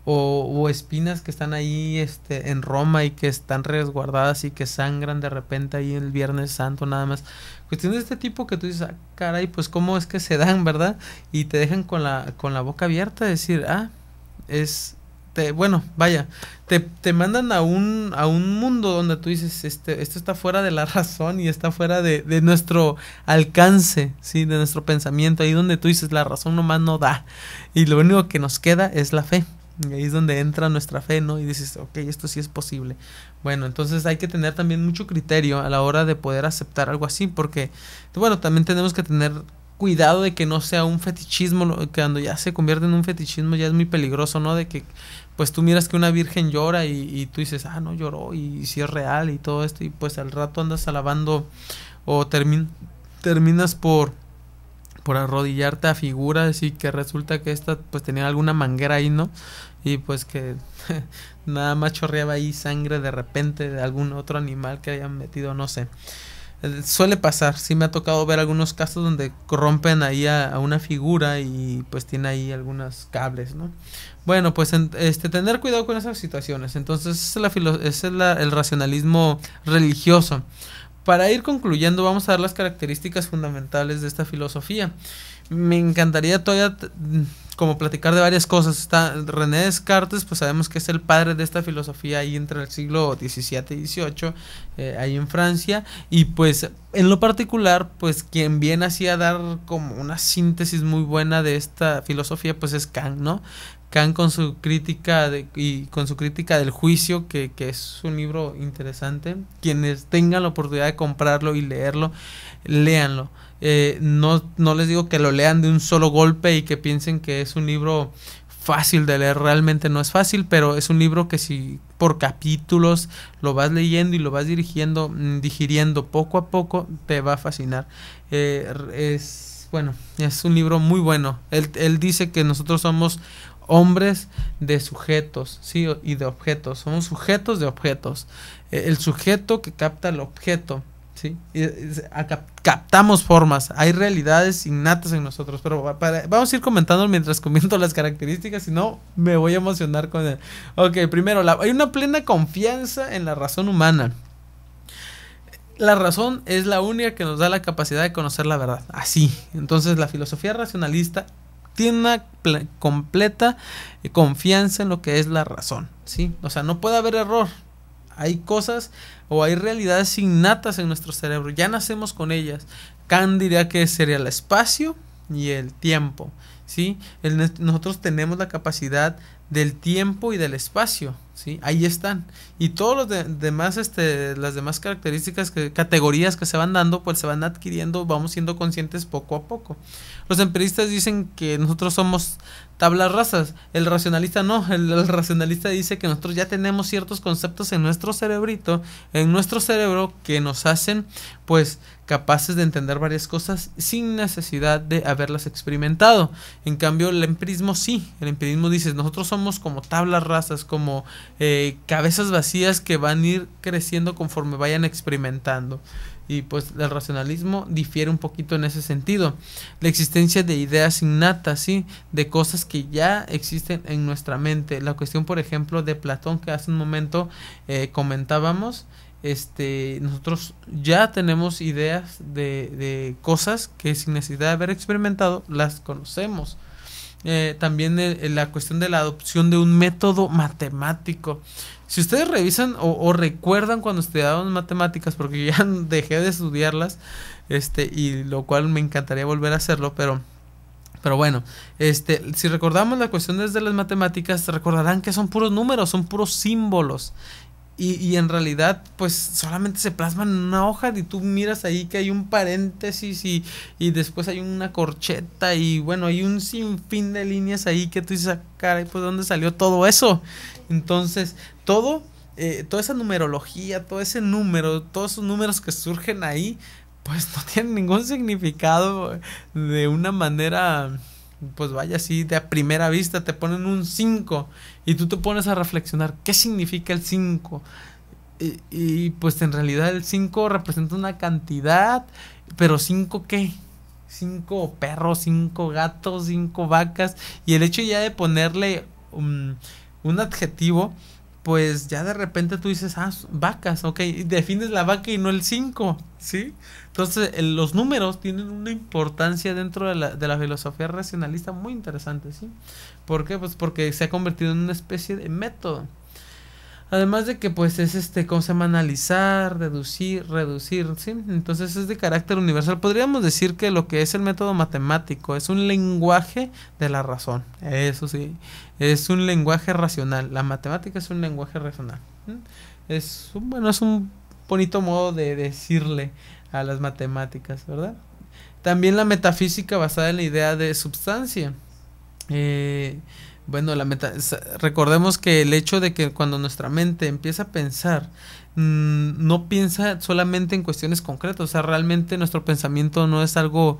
o espinas que están ahí en Roma y que están resguardadas y que sangran de repente ahí el Viernes Santo nada más. Cuestiones de este tipo que tú dices, ah, caray, pues cómo es que se dan, ¿verdad? Y te dejan con la boca abierta, decir, bueno, vaya, te mandan a un mundo donde tú dices, esto está fuera de la razón y está fuera de nuestro alcance, ¿sí? De nuestro pensamiento, ahí donde tú dices, la razón nomás no da, y lo único que nos queda es la fe, y ahí es donde entra nuestra fe, ¿no? Y dices, ok, esto sí es posible. Bueno, entonces hay que tener también mucho criterio a la hora de poder aceptar algo así, porque, bueno, también tenemos que tener cuidado de que no sea un fetichismo, que cuando ya se convierte en un fetichismo ya es muy peligroso, ¿no? De que pues tú miras que una virgen llora y tú dices, no lloró y si es real y todo esto, y pues al rato andas alabando o terminas por arrodillarte a figuras y que resulta que esta pues tenía alguna manguera ahí, ¿no? Y pues que nada más chorreaba ahí sangre de repente de algún otro animal que hayan metido, no sé. Suele pasar, sí me ha tocado ver algunos casos donde rompen ahí a una figura y pues tiene ahí algunos cables, ¿no? Bueno, pues tener cuidado con esas situaciones. Entonces es el racionalismo religioso. Para ir concluyendo, vamos a dar las características fundamentales de esta filosofía. Me encantaría todavía como platicar de varias cosas. Está René Descartes, pues sabemos que es el padre de esta filosofía ahí entre el siglo XVII y XVIII, ahí en Francia, y pues en lo particular, pues quien viene así a dar como una síntesis muy buena de esta filosofía, pues es Kant, ¿no? Kant con su crítica con su crítica del juicio, que es un libro interesante. Quienes tengan la oportunidad de comprarlo y leerlo, léanlo. No les digo que lo lean de un solo golpe y que piensen que es un libro fácil de leer, realmente no es fácil, pero es un libro que si por capítulos lo vas leyendo y lo vas digiriendo poco a poco, te va a fascinar. Es un libro muy bueno. Él dice que nosotros somos hombres de sujetos, ¿sí? Y de objetos, somos sujetos de objetos. El sujeto que capta el objeto, ¿sí? Captamos formas, hay realidades innatas en nosotros, pero vamos a ir comentando mientras comento las características, si no me voy a emocionar con él. Ok, primero, hay una plena confianza en la razón humana. La razón es la única que nos da la capacidad de conocer la verdad, así. Entonces la filosofía racionalista tiene una completa confianza en lo que es la razón, ¿sí? O sea, no puede haber error. Hay cosas o hay realidades innatas en nuestro cerebro, ya nacemos con ellas. Kant diría que sería el espacio y el tiempo, ¿sí? Nosotros tenemos la capacidad del tiempo y del espacio, ¿sí? Ahí están. Y todos los demás, las demás características, categorías que se van dando, pues se van adquiriendo, vamos siendo conscientes poco a poco. Los empiristas dicen que nosotros somos tablas rasas, el racionalista no, el racionalista dice que nosotros ya tenemos ciertos conceptos en nuestro cerebrito, en nuestro cerebro, que nos hacen pues capaces de entender varias cosas sin necesidad de haberlas experimentado. En cambio el empirismo sí, el empirismo dice nosotros somos como tablas rasas, como cabezas vacías que van a ir creciendo conforme vayan experimentando. Y pues el racionalismo difiere un poquito en ese sentido. La existencia de ideas innatas, ¿sí? De cosas que ya existen en nuestra mente. La cuestión, por ejemplo, de Platón, que hace un momento comentábamos, nosotros ya tenemos ideas de cosas que sin necesidad de haber experimentado las conocemos. También la cuestión de la adopción de un método matemático. Si ustedes revisan o recuerdan cuando estudiaban matemáticas, porque ya dejé de estudiarlas, y lo cual me encantaría volver a hacerlo, pero bueno, si recordamos la cuestión desde las matemáticas, recordarán que son puros números, son puros símbolos. Y en realidad pues solamente se plasman en una hoja y tú miras ahí que hay un paréntesis y después hay una corcheta y bueno, hay un sinfín de líneas ahí que tú dices, caray, pues ¿dónde salió todo eso? Entonces toda esa numerología, todo ese número, todos esos números que surgen ahí pues no tienen ningún significado de una manera, pues vaya, así de a primera vista te ponen un 5 y tú te pones a reflexionar ¿qué significa el 5? Y pues en realidad el 5 representa una cantidad, pero 5 ¿qué? 5 perros, 5 gatos, 5 vacas, y el hecho ya de ponerle un adjetivo, pues ya de repente tú dices, vacas, ok, defines la vaca y no el 5, ¿sí? Entonces los números tienen una importancia dentro de la filosofía racionalista muy interesante, ¿sí? ¿Por qué? Pues porque se ha convertido en una especie de método. Además de que pues es ¿cómo se llama? Analizar, deducir, reducir, ¿sí? Entonces es de carácter universal. Podríamos decir que lo que es el método matemático es un lenguaje de la razón. Eso sí, es un lenguaje racional. La matemática es un lenguaje racional. Es un bonito modo de decirle a las matemáticas, ¿verdad? También la metafísica basada en la idea de substancia. Recordemos que el hecho de que cuando nuestra mente empieza a pensar, no piensa solamente en cuestiones concretas, o sea, realmente nuestro pensamiento no es algo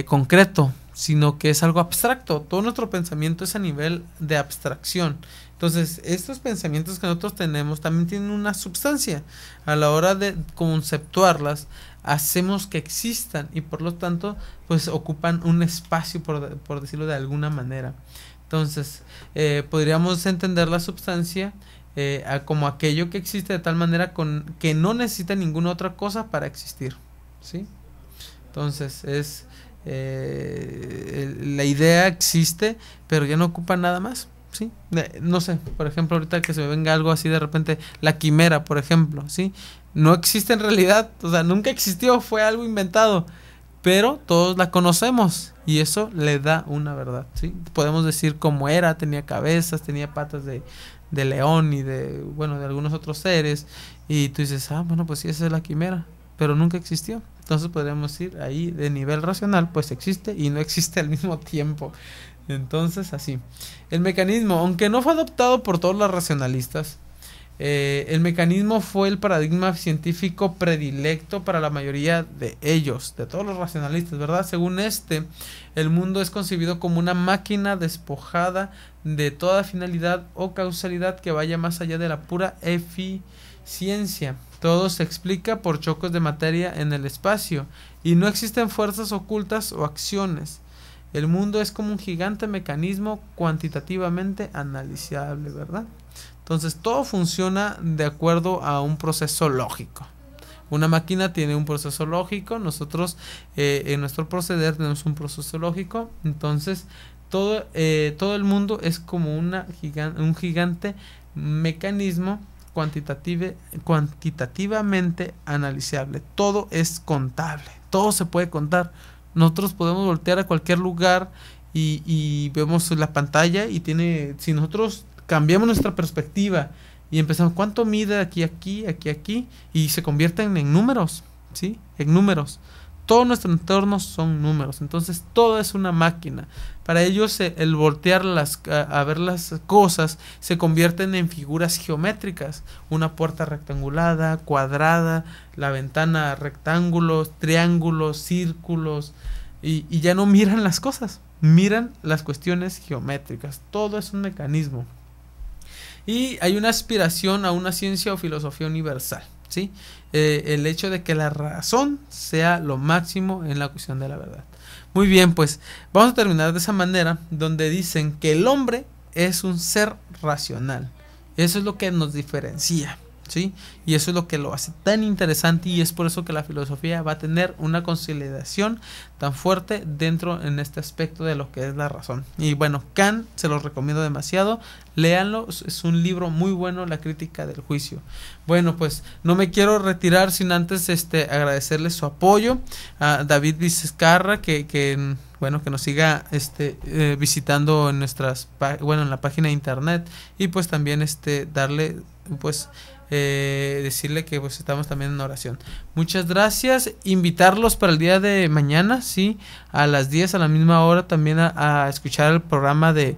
concreto, sino que es algo abstracto. Todo nuestro pensamiento es a nivel de abstracción. Entonces, estos pensamientos que nosotros tenemos también tienen una substancia. A la hora de conceptuarlas, hacemos que existan y por lo tanto, pues ocupan un espacio, por decirlo de alguna manera. Entonces, podríamos entender la substancia como aquello que existe de tal manera que no necesita ninguna otra cosa para existir, ¿sí? Entonces, la idea existe, pero ya no ocupa nada más, ¿sí? No sé, por ejemplo, ahorita que se me venga algo así de repente, la quimera, por ejemplo, ¿sí? No existe en realidad, o sea, nunca existió, fue algo inventado, pero todos la conocemos y eso le da una verdad, ¿sí? Podemos decir cómo era, tenía cabezas, tenía patas de león y de algunos otros seres, y tú dices, bueno, pues sí, esa es la quimera, pero nunca existió. Entonces podríamos decir ahí de nivel racional, pues existe y no existe al mismo tiempo. Entonces así, el mecanismo, aunque no fue adoptado por todos los racionalistas, el mecanismo fue el paradigma científico predilecto para la mayoría de ellos, de todos los racionalistas, ¿verdad? Según el mundo es concebido como una máquina despojada de toda finalidad o causalidad que vaya más allá de la pura eficiencia. Todo se explica por chocos de materia en el espacio y no existen fuerzas ocultas o acciones. El mundo es como un gigante mecanismo cuantitativamente analizable, ¿verdad? Entonces todo funciona de acuerdo a un proceso lógico. Una máquina tiene un proceso lógico, nosotros en nuestro proceder tenemos un proceso lógico. Entonces todo el mundo es como un gigante mecanismo cuantitativamente analizable. Todo es contable, todo se puede contar. Nosotros podemos voltear a cualquier lugar y vemos la pantalla y si nosotros cambiamos nuestra perspectiva y empezamos, ¿cuánto mide aquí, y se convierten en números, ¿sí? En números. Todo nuestro entorno son números. Entonces todo es una máquina. Para ellos el voltear a ver las cosas se convierten en figuras geométricas. Una puerta rectangulada, cuadrada, la ventana rectángulos, triángulos, círculos, y ya no miran las cosas, miran las cuestiones geométricas. Todo es un mecanismo. Y hay una aspiración a una ciencia o filosofía universal, ¿sí? El hecho de que la razón sea lo máximo en la cuestión de la verdad. Muy bien, pues vamos a terminar de esa manera, donde dicen que el hombre es un ser racional. Eso es lo que nos diferencia, ¿sí? Y eso es lo que lo hace tan interesante, y es por eso que la filosofía va a tener una consolidación tan fuerte dentro en este aspecto de lo que es la razón. Y bueno, Kant se los recomiendo demasiado, léanlo, es un libro muy bueno, La crítica del juicio. Bueno, pues no me quiero retirar sin antes agradecerles su apoyo a David Vizcarra, que nos siga visitando en en la página de internet, y pues también darle decirle que pues estamos también en oración. Muchas gracias, invitarlos para el día de mañana, sí, a las 10 a la misma hora también a escuchar el programa de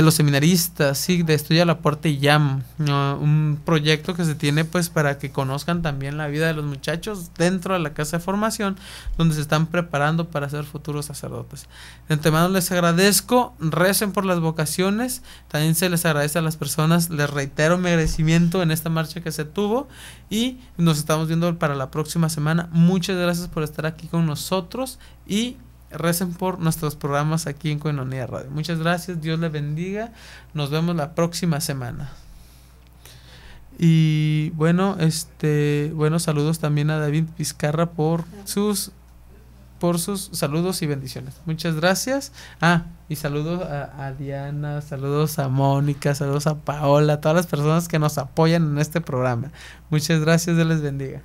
los seminaristas, sí, de Estudia la Puerta y Llama, un proyecto que se tiene pues para que conozcan también la vida de los muchachos dentro de la casa de formación, donde se están preparando para ser futuros sacerdotes. De antemano les agradezco, recen por las vocaciones, también se les agradece a las personas, les reitero mi agradecimiento en esta marcha que se tuvo, y nos estamos viendo para la próxima semana. Muchas gracias por estar aquí con nosotros y recen por nuestros programas aquí en Koinonia Radio. Muchas gracias, Dios les bendiga, nos vemos la próxima semana. Y saludos también a David Vizcarra por sus saludos y bendiciones. Muchas gracias. Y saludos a Diana, saludos a Mónica, saludos a Paola, a todas las personas que nos apoyan en este programa. Muchas gracias, Dios les bendiga.